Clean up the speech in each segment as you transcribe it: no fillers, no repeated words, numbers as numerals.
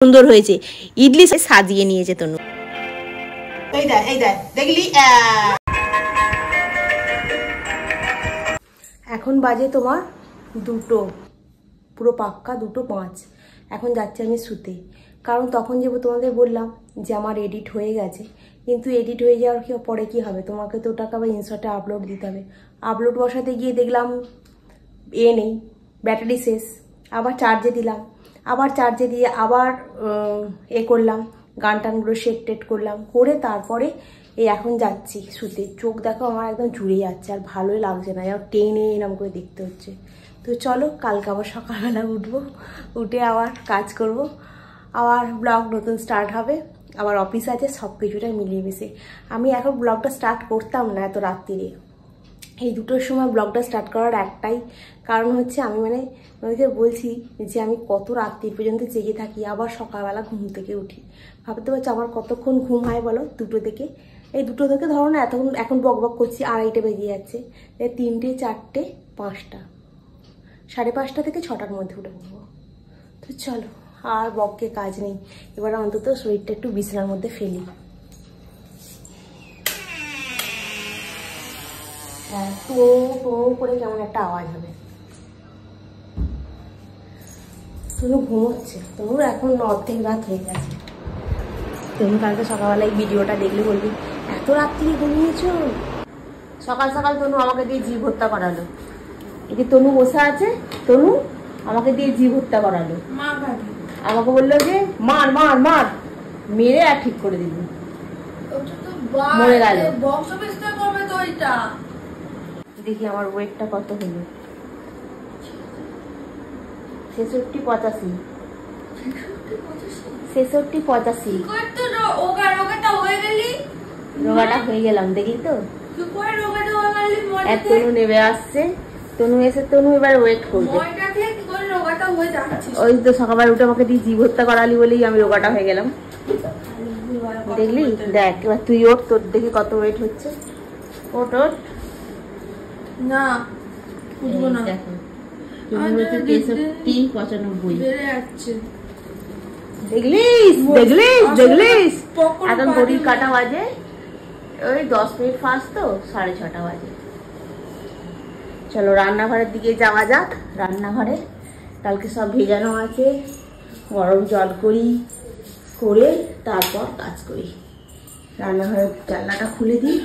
সুন্দর হয়েছে। ইডলি সাজিয়ে নিয়েছে তনু। দেখলি এখন বাজে তোমার 2টো, পুরো পাক্কা 2:05। এখন যাচ্ছি আমি শুতে, কারণ তখন যে তোমাদের বললাম যে আমার এডিট হয়ে গেছে, কিন্তু এডিট হয়ে যাওয়ার পরে কি হবে, তোমাকে তো ওটাকে আবার ইনস্টাতে আপলোড দিতে হবে। আপলোড বসাতে গিয়ে দেখলাম নেই, ব্যাটারি শেষ। আবার চার্জে দিলাম, আবার চার্জে দিয়ে আবার করলাম, গান টানগুলো সেট করলাম, করে তারপরে এই এখন যাচ্ছি শুতে। চোখ দেখো আমার একদম জুড়ে যাচ্ছে, আর ভালোই লাগছে না, আর টেনে এরম করে দেখতে হচ্ছে। তো চলো, কালকে আবার সকালবেলা উঠবো, উঠে আবার কাজ করব, আবার ব্লগ নতুন স্টার্ট হবে, আবার অফিস আছে, সব কিছুটা মিলিয়ে মিশে। আমি এখন ব্লগটা স্টার্ট করতাম না এত রাত্রিরে, এই 2টোর সময় ব্লগটা স্টার্ট করার একটাই কারণ হচ্ছে, আমি ওদেরকে বলছি যে আমি কত রাত্রি পর্যন্ত জেগে থাকি, আবার সকালবেলা ঘুম থেকে উঠি। ভাবতে পারছি আমার কতক্ষণ ঘুম হয় বলো, 2টো থেকে। এই 2টো থেকে ধরো না, এখন বক করছি, 2:30 বেজে যাচ্ছে, 3টে 4টে 5টা, 5:30 থেকে 6টার মধ্যে উঠে পড়বো। তো চলো, আর বককে কাজ নেই, এবার অন্তত শরীরটা একটু বিছানার মধ্যে ফেলি। হ্যাঁ, তো করে কেমন একটা আওয়াজ হবে। তনু ঘুমোচ্ছে, তনুর এখন অর্ধেক রাত হয়ে গেছে। তনু কালকে সকালবেলায় ভিডিওটা দেখলে বলবি এত রাত্রি ঘুমিয়েছ। সকাল সকাল তনু আমাকে দিয়ে জীব হত্যা করালো। এটি তনু বসে আছে, তনু আমাকে দিয়ে জীব হত্যা করালো। আমাকে বললো যে মার মার মার, মেরে আর ঠিক করে দিবি, মরে গেল। দেখি আমার ওয়েটটা কত হলো, 66-85। 66-85 রোগাটা হয়ে গেলাম, দেখলি তো। তনু নেমে আসছে, তনু এসে তনু এবার ওয়েট করবে। ওই তো সকালবেলা উঠে আমাকে দিয়ে জীব হত্যা করালি বলেই আমি রোগাটা হয়ে গেলাম, দেখলি। দেখ এবার তুই ওঠ, তোর দেখি কত ওয়েট হচ্ছে। ওঠ ওঠ না, উঠবো না। দেখো 63-95 দেখলিস দেখলিস দেখলিস। এখন ঘড়ির কাটা বাজে ওই 10 মিনিট ফাস্ট, তো 6:30 বাজে। চলো রান্নাঘরের দিকে যাওয়া যাক। রান্নাঘরে কালকে সব ভেজানো আছে, গরম জল করি, করে তারপর কাজ করি। রান্নাঘরের জানলাটা খুলে দিই।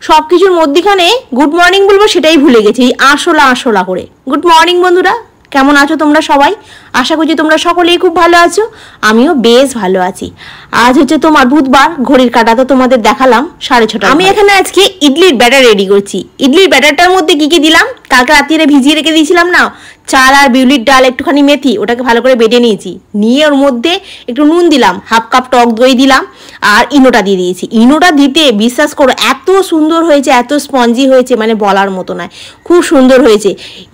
সবকিছুর মধ্যখানে গুড মর্নিং বলবো সেটাই ভুলে গেছি, আসলা করে। গুড মর্নিং বন্ধুরা, কেমন আছো তোমরা সবাই? আশা করছি তোমরা সকলেই খুব ভালো আছো, আমিও বেশ ভালো আছি। আজ হচ্ছে তোমার বুধবার, ঘড়ির কাটা তো তোমাদের দেখালাম 6:30। আমি এখানে আজকে ইডলির ব্যাটার রেডি করছি। ইডলির ব্যাটারটার মধ্যে কি কি দিলাম, কালকে রাত্রিরে ভিজিয়ে রেখে দিয়েছিলাম না, চাল আর বিউলির ডাল, একটুখানি মেথি, ওটাকে ভালো করে বেটে নিয়েছি। নিয়ে ওর মধ্যে একটু নুন দিলাম, 1/2 কাপ টক দই দিলাম, আর ইনোটা দিয়ে দিয়েছি। ইনোটা দিতে বিশ্বাস করো এত সুন্দর হয়েছে, এত স্পঞ্জি হয়েছে, মানে বলার মতো নয়, খুব সুন্দর হয়েছে।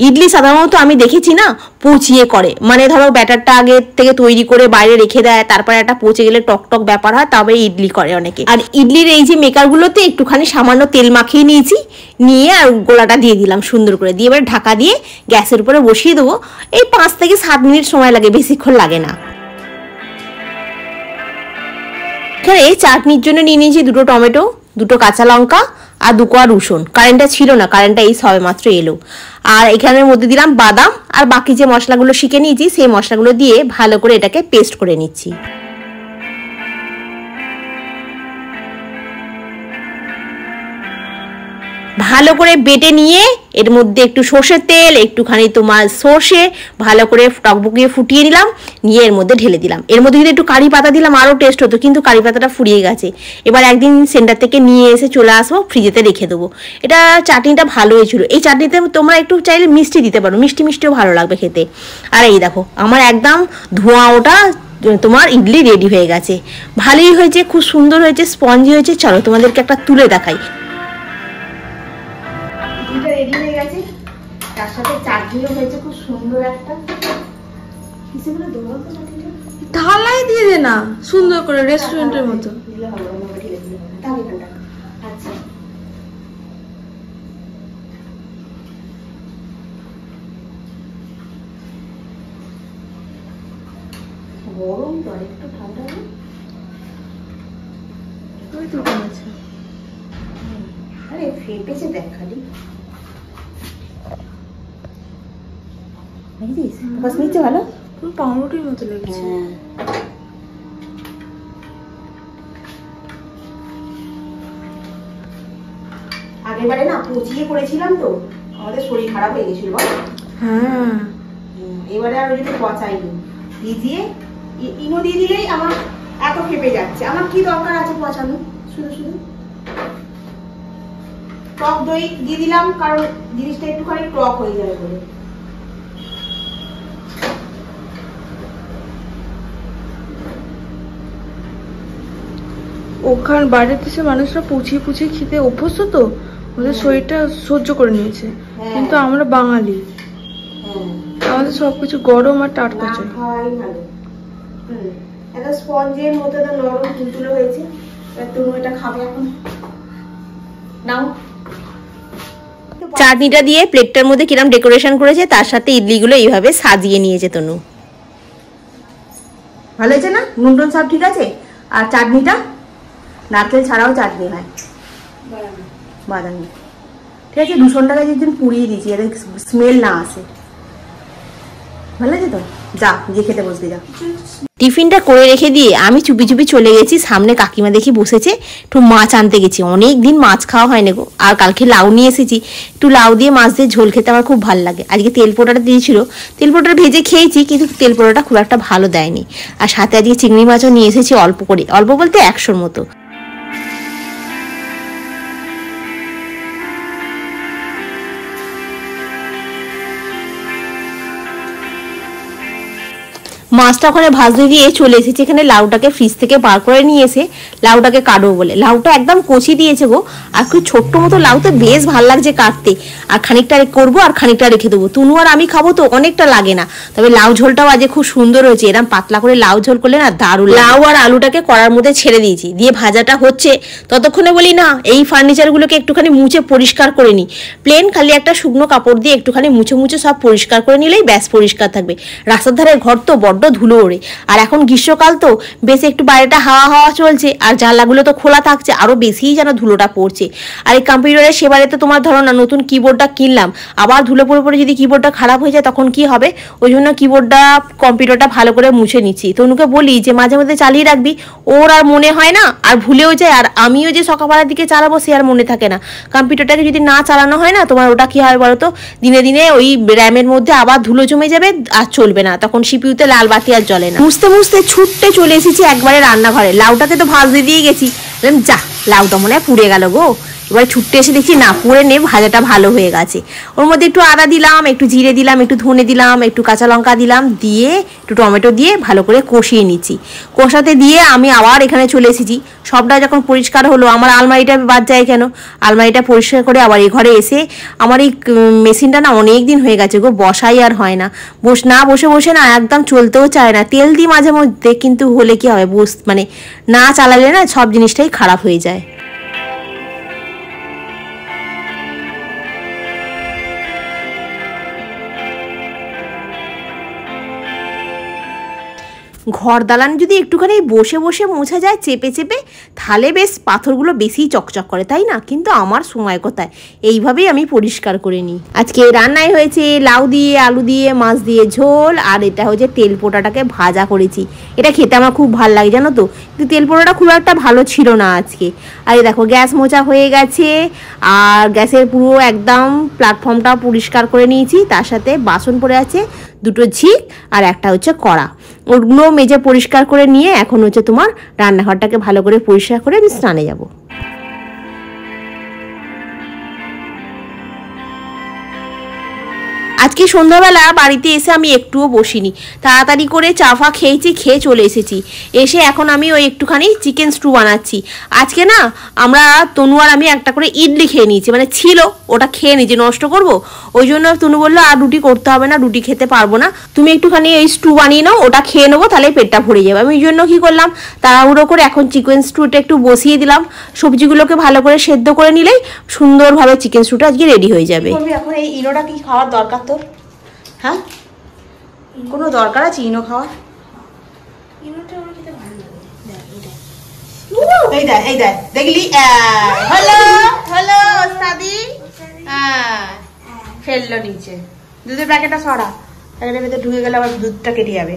ইডলি সাধারণত আমি দেখেছি না পচিয়ে করে, মানে ধরো ব্যাটারটা আগে থেকে তৈরি করে বাইরে রেখে দেয়, তারপরে একটা পচে গেলে টক টক ব্যাপার হয়, তবে ইডলি করে অনেকে। আর ইডলির এই যে মেকারগুলোতে একটুখানি সামান্য তেল মাখিয়ে নিয়েছি, নিয়ে আর গোলাটা দিয়ে দিলাম সুন্দর করে, দিয়ে এবার ঢাকা দিয়ে গ্যাসের উপরে বসিয়ে দেবো। এই 5 থেকে 7 মিনিট সময় লাগে, বেশিক্ষণ লাগে না। এখানে চাটনির জন্য নিয়ে নিয়েছি 2টো টমেটো, 2টো কাঁচা লঙ্কা আর 2 কোয়া রসুন। কারেন্টটা ছিল না, কারেন্টটা এই সবে মাত্র এলো। আর এখানের মধ্যে দিলাম বাদাম, আর বাকি যে মশলাগুলো শিখে নিয়েছি সেই মশলাগুলো দিয়ে ভালো করে এটাকে পেস্ট করে নিচ্ছি। ভালো করে বেটে নিয়ে এর মধ্যে একটু সর্ষের তেল, একটুখানি তোমার সর্ষে ভালো করে টকবকিয়ে ফুটিয়ে নিলাম, নিয়ে এর মধ্যে ঢেলে দিলাম। এর মধ্যে যদি একটু কারি পাতা দিলাম আরও টেস্ট হতো, কিন্তু কারি পাতাটা ফুরিয়ে গেছে। এবার একদিন সেন্টার থেকে নিয়ে এসে চলে আসবো, ফ্রিজেতে রেখে দেবো। এটা চাটনিটা ভালো হয়েছিল। এই চাটনিতে তোমরা একটু চাইলে মিষ্টি দিতে পারো, মিষ্টিও ভালো লাগবে খেতে। আর এই দেখো আমার একদম ধোঁয়া ওটা তোমার ইডলি রেডি হয়ে গেছে, ভালোই হয়েছে, খুব সুন্দর হয়েছে, স্পঞ্জি হয়েছে। চলো তোমাদেরকে একটা তুলে দেখাই। রেডি হয়ে গেছে, তার সাথে চাটনিও হয়েছে খুব সুন্দর একটা। ঢালাই দিয়ে দে না, সুন্দর করে রেস্টুরেন্টের মতো। আচ্ছা গরম তো, আর একটু ঠান্ডা না? ওই তো কমেছে। আরে ফেটেছে দেখ খালি। বুঝিস বাস নিচে ভালো পুরো পাউরুটির মতো লেগেছে। আগেরবারে না পচিয়ে করেছিলাম তো, আমাদের শরীর খারাপ হয়ে গেছিল বল। হ্যাঁ এবারে আর ওই জন্য পচাইনি, ভিজিয়ে ইনো দিয়ে দিলেই আমার এত খেপে যাচ্ছে। আমার কি দরকার আছে পচানো? শুধু শুধু টক দই দিয়ে দিলাম, কারণ জিনিসটা একটুখানি টক হয়ে যাবে বলে। ওখান বাইরের দেশে মানুষরা পুচিয়ে পুচিয়ে খেতে অভ্যস্ত তো, ওদের শরীরটা সহ্য করে নিয়েছে। কিন্তু আমরা বাঙালি, আমাদের সবকিছু গরম আর টাটকা চাই। একটা স্পঞ্জের মতো নরম তুলতুলে হয়েছে। তুমি এটা খাবে এখন, নাও। চাটনিটা দিয়ে প্লেটটার মধ্যে কিরম ডেকোরেশন করেছে, তার সাথে ইডলিগুলো এইভাবে সাজিয়ে নিয়েছে তনু। ভালো হয়েছে না? নুন টুন সব ঠিক আছে? আর চাটনিটা নারকেল ছাড়াও চাটনি হয়, বাদামি। ঠিক আছে, 200 টাকা যেদিন পুড়িয়ে দিয়েছি, এর স্মেল না আসে। ভালো আছে তো? যা গিয়ে খেতে বসবি, যা। টিফিনটা করে রেখে দিয়ে আমি চুপি চুপি চলে গেছি সামনে। কাকিমা দেখি বসেছে, একটু মাছ আনতে গেছি। অনেক দিন মাছ খাওয়া হয় না গো। আর কালকে লাউ নিয়ে এসেছি, একটু লাউ দিয়ে মাছ দিয়ে ঝোল খেতে আমার খুব ভালো লাগে। আজকে তেল পোড়াটা দিয়েছিল, তেল পোড়াটা ভেজে খেয়েছি, কিন্তু তেল পোড়াটা খুব একটা ভালো দেয়নি। আর সাথে আজকে চিংড়ি মাছও নিয়ে এসেছি অল্প করে, অল্প বলতে 100-র মতো। মাছটা ওখানে ভাজতে দিয়ে চলে এসেছি এখানে। লাউটাকে ফ্রিজ থেকে বার করে নিয়ে এসে লাউটাকে কাটবো বলে। লাউটা একদম কচি দিয়েছে গো, আর খুব ছোট্ট মতো লাউ, তো বেশ ভালো লাগছে কাটতে। আর খানিকটা করবো আর খানিকটা রেখে দেবো, তুনু আর আমি খাবো তো, অনেকটা লাগে না। তবে লাউ ঝোলটাও আজকে খুব সুন্দর হয়েছে। এরকম পাতলা করে লাউ ঝোল করলে না দারুণ। লাউ আর আলুটাকে কড়ার মধ্যে ছেড়ে দিয়েছি, দিয়ে ভাজাটা হচ্ছে। ততক্ষণে বলি না, এই ফার্নিচারগুলোকে একটুখানি মুছে পরিষ্কার করে নিই। প্লেন খালি একটা শুকনো কাপড় দিয়ে একটুখানি মুছে মুছে সব পরিষ্কার করে নিলেই ব্যাস পরিষ্কার থাকবে। রাস্তার ধারের ঘর তো বড্ড ধুলো ওড়ে, আর এখন গ্রীষ্মকাল তো বেশ একটু বাইরেটা হাওয়া হাওয়া চলছে, আর জানলাগুলো তো খোলা থাকছে, আরো বেশিই যেন ধুলোটা পড়ছে। আর এই কম্পিউটারে সেবারে তো তোমার ধরো না, নতুন কিবোর্ডটা কিনলাম, আবার ধুলো পড়ে পড়ে যদি কিবোর্ডটা খারাপ হয়ে যায় তখন কি হবে? ওই জন্য কিবোর্ডটা কম্পিউটারটা ভালো করে মুছে নিচ্ছি। তনুকে বলি যে মাঝে মধ্যে চালিয়ে রাখবি, ওর আর মনে হয় না, আর ভুলেও যায়। আর আমিও যে সকালবেলার দিকে চালাবো সে আর মনে থাকে না। কম্পিউটারটাকে যদি না চালানো হয় না, তোমার ওটা কি হয় বলো তো, দিনে দিনে ওই র্যামের মধ্যে আবার ধুলো জমে যাবে, আর চলবে না, তখন সিপিইউতে লাল বাতি আর জ্বলে না। মুছতে মুছতে ছুটতে চলে এসেছি একবারে রান্নাঘরে। লাউটাকে তো ভাজতে দিয়ে গেছি, যা লাউটা মনে হয় পুড়ে গেল গো। এবার ছুটতে এসে দেখছি না, পুড়ে নে, ভাজাটা ভালো হয়ে গেছে। ওর মধ্যে একটু আদা দিলাম, একটু জিরে দিলাম, একটু ধনে দিলাম, একটু কাঁচা লঙ্কা দিলাম, দিয়ে একটু টমেটো দিয়ে ভালো করে কষিয়ে নিচ্ছি। কষাতে দিয়ে আমি আবার এখানে চলে এসেছি। সবটা যখন পরিষ্কার হলো, আমার আলমারিটা বাদ যায় কেন, আলমারিটা পরিষ্কার করে আবার এই ঘরে এসে, আমার এই মেশিনটা না অনেক দিন হয়ে গেছে গো, বসাই আর হয় না। বসে বসে না একদম চলতেও চায় না। তেল দিই মাঝে মধ্যে, কিন্তু হলে কি হবে, মানে না চালালে না সব জিনিসটাই খারাপ হয়ে যায়। ঘর দালান যদি একটুখানি বসে বসে মোছা যায় চেপে চেপে, তাহলে বেশ পাথরগুলো বেশি চকচক করে, তাই না? কিন্তু আমার সময় কোথায়, এইভাবেই আমি পরিষ্কার করে নিই। আজকে রান্নায় হয়েছে লাউ দিয়ে, আলু দিয়ে, মাছ দিয়ে ঝোল, আর এটা হচ্ছে তেল পোড়াটাকে ভাজা করেছি। এটা খেতে আমার খুব ভালো লাগে জানো তো, কিন্তু তেল পোড়াটা খুব একটা ভালো ছিল না আজকে। আর এই দেখো গ্যাস মোছা হয়ে গেছে, আর গ্যাসের পুরো একদম প্ল্যাটফর্মটা পরিষ্কার করে নিয়েছি। তার সাথে বাসন পড়ে আছে, দুটো ঝিক আর একটা হচ্ছে কড়া, ওগুলো মেজে পরিষ্কার করে নিয়ে এখন হচ্ছে তোমার রান্নাঘরটাকে ভালো করে পরিষ্কার করে আমি স্নানে যাব। আজকে সন্ধ্যাবেলা বাড়িতে এসে আমি একটুও বসিনি, তাড়াতাড়ি করে চা ফা খেয়েছি, খেয়ে চলে এসেছি। এসে এখন আমি ওই একটুখানি চিকেন স্টু বানাচ্ছি। আজকে না আমরা তনু আর আমি একটা করে ইডলি খেয়ে নিয়েছি, মানে ছিল ওটা খেয়ে নিয়েছি, নষ্ট করব ওই জন্য। তনু বললো আর রুটি করতে হবে না, রুটি খেতে পারবো না, তুমি একটুখানি এই স্টু বানিয়ে নাও, ওটা খেয়ে নেবো, তাহলে পেটটা ভরে যাবে। আমি ওই জন্য কি করলাম, তাড়াহুড়ো করে এখন চিকেন স্টুটা একটু বসিয়ে দিলাম। সবজিগুলোকে ভালো করে সেদ্ধ করে নিলেই সুন্দরভাবে চিকেন স্টুটা আজকে রেডি হয়ে যাবে। এখন এই ইনোটা কি খাওয়ার দরকার তোর? হ্যাঁ, কোনো দরকার আছে ইনো খাওয়ার? ইনোটা আমার খেতে ভালো লাগে। এই দেখ, এই দেখ, দেখলি? হ্যালো হ্যালো ওস্তাদি। ফেললো নিচে। দুধের প্যাকেটটা সরা, প্যাকেটের ভেতরে ঢুকে গেলে আবার দুধটা কেটে যাবে।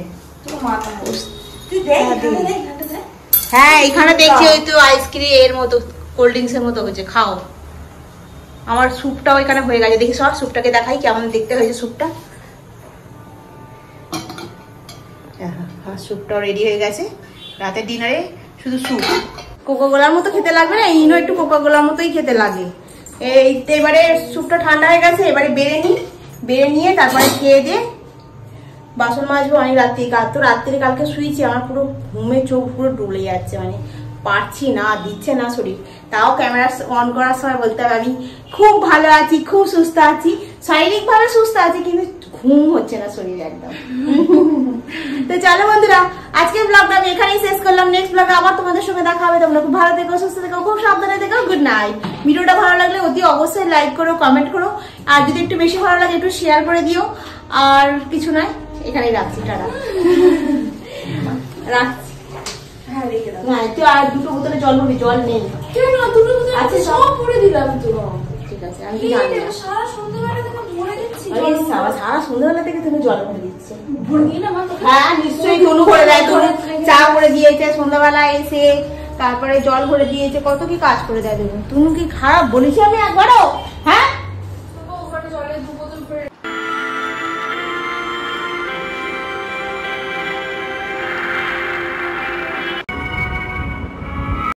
হ্যাঁ এখানে দেখছি ওই তো আইসক্রিম এর মতো, কোল্ড ড্রিঙ্কস এর মতো হয়েছে, খাও। আমার স্যুপটাও এখানে হয়ে গেছে, দেখি সব স্যুপটাকে দেখাই কেমন দেখতে হয়েছে স্যুপটা। স্যুপটাও রেডি হয়ে গেছে, রাতের ডিনারে শুধু স্যুপ। কোকাকোলার মতো খেতে লাগবে না, ইনো একটু কোকাকোলার মতোই খেতে লাগে। এই এবারে স্যুপটা ঠান্ডা হয়ে গেছে, এবারে বেড়ে নিয়ে তারপরে খেয়ে দিয়ে বাসন মাজবো। অনেক রাত্রি কালকে শুয়েছি, আমার পুরো ঘুমে চোখ পুরো ডুলে যাচ্ছে, মানে পারছি না, দিচ্ছে না শরীর। তাও ক্যামেরা অন করার সময় বলতে হবে আমি খুব ভালো আছি, খুব সুস্থ আছি, শারীরিক ভাবে সুস্থ আছি, কিন্তু ঘুম হচ্ছে না শরীরে একদম। তো চলো বন্ধুরা, আজকের ব্লগটা আমি এখানেই শেষ করলাম। নেক্সট ব্লগে আবার তোমাদের সঙ্গে দেখা হবে। তোমরা খুব ভালো থেকো, সুস্থ থেকো, খুব সাবধানে থেকো। Good night. ভিডিওটা ভালো লাগলে অতি অবশ্যই লাইক করো, কমেন্ট করো, আর যদি একটু বেশি ভালো লাগে একটু শেয়ার করে দিও। আর কিছু নয়, এখানেই রাখছি, টাটা। রাখছি। হ্যাঁ তুই আর দুটো বোতলে জল ভরবি, জল নেই। আচ্ছা সব ভরে দিলাম তো। ঠিক আছে, আমি সারা সন্ধ্যাবেলা থেকে তুমি জল ভরে দিচ্ছ। হ্যাঁ নিশ্চয়ই, তনু ভরে দেয়, তনু চা করে দিয়েছে সন্ধ্যাবেলা এসে, তারপরে জল ভরে দিয়েছে, কত কি কাজ করে দেয়। তনু কি খারাপ বলেছি আমি একবারও? হ্যাঁ